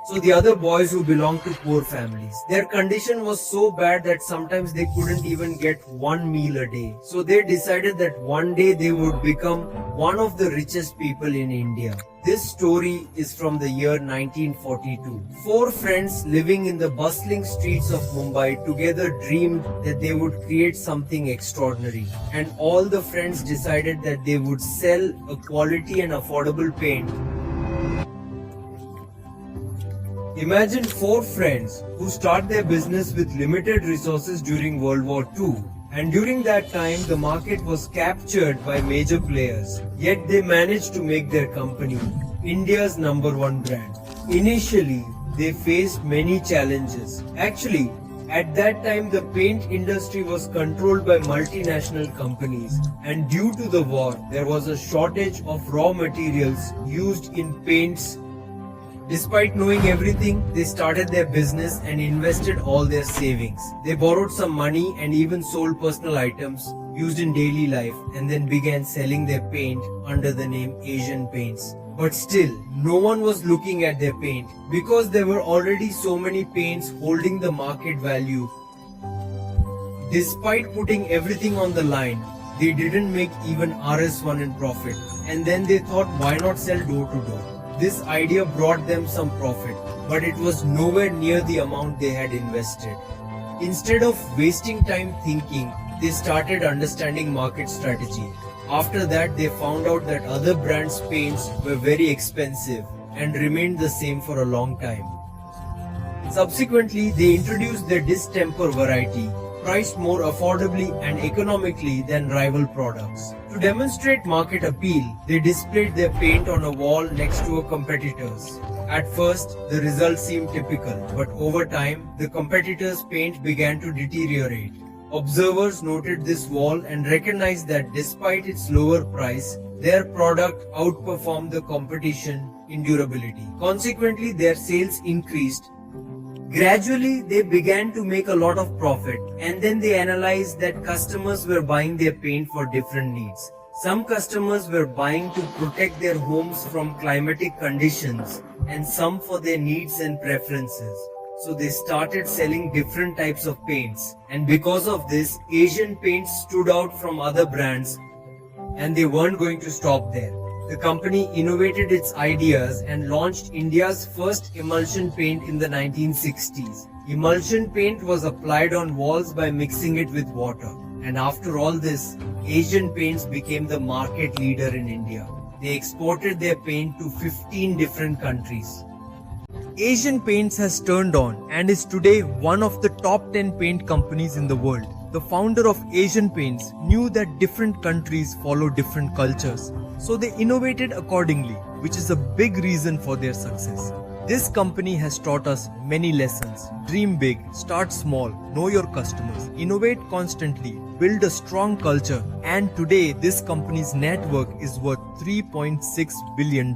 So the other boys who belonged to poor families, their condition was so bad that sometimes they couldn't even get one meal a day. So they decided that one day they would become one of the richest people in India. This story is from the year 1942. Four friends living in the bustling streets of Mumbai together dreamed that they would create something extraordinary. And all the friends decided that they would sell a quality and affordable paint. Imagine four friends who start their business with limited resources during World War II. And during that time, the market was captured by major players. Yet they managed to make their company India's #1 brand. Initially, they faced many challenges. Actually, at that time, the paint industry was controlled by multinational companies. And due to the war, there was a shortage of raw materials used in paints. Despite knowing everything, they started their business and invested all their savings. They borrowed some money and even sold personal items used in daily life and then began selling their paint under the name Asian Paints. But still, no one was looking at their paint because there were already so many paints holding the market value. Despite putting everything on the line, they didn't make even RS1 in profit. And then they thought, why not sell door to door? This idea brought them some profit, but it was nowhere near the amount they had invested. Instead of wasting time thinking, they started understanding market strategy. After that, they found out that other brands' paints were very expensive and remained the same for a long time. Subsequently, they introduced their distemper variety, priced more affordably and economically than rival products. To demonstrate market appeal, they displayed their paint on a wall next to a competitor's. At first, the results seemed typical, but over time, the competitor's paint began to deteriorate. Observers noted this wall and recognized that despite its lower price, their product outperformed the competition in durability. Consequently, their sales increased. Gradually, they began to make a lot of profit, and then they analyzed that customers were buying their paint for different needs. Some customers were buying to protect their homes from climatic conditions, and some for their needs and preferences. So they started selling different types of paints, and because of this, Asian Paints stood out from other brands, and they weren't going to stop there. The company innovated its ideas and launched India's first emulsion paint in the 1960s. Emulsion paint was applied on walls by mixing it with water. And after all this, Asian Paints became the market leader in India. They exported their paint to 15 different countries. Asian Paints has turned on and is today one of the top 10 paint companies in the world. The founder of Asian Paints knew that different countries follow different cultures, so they innovated accordingly, which is a big reason for their success. This company has taught us many lessons. Dream big, start small, know your customers, innovate constantly, build a strong culture, and today this company's net worth is worth $3.6 billion.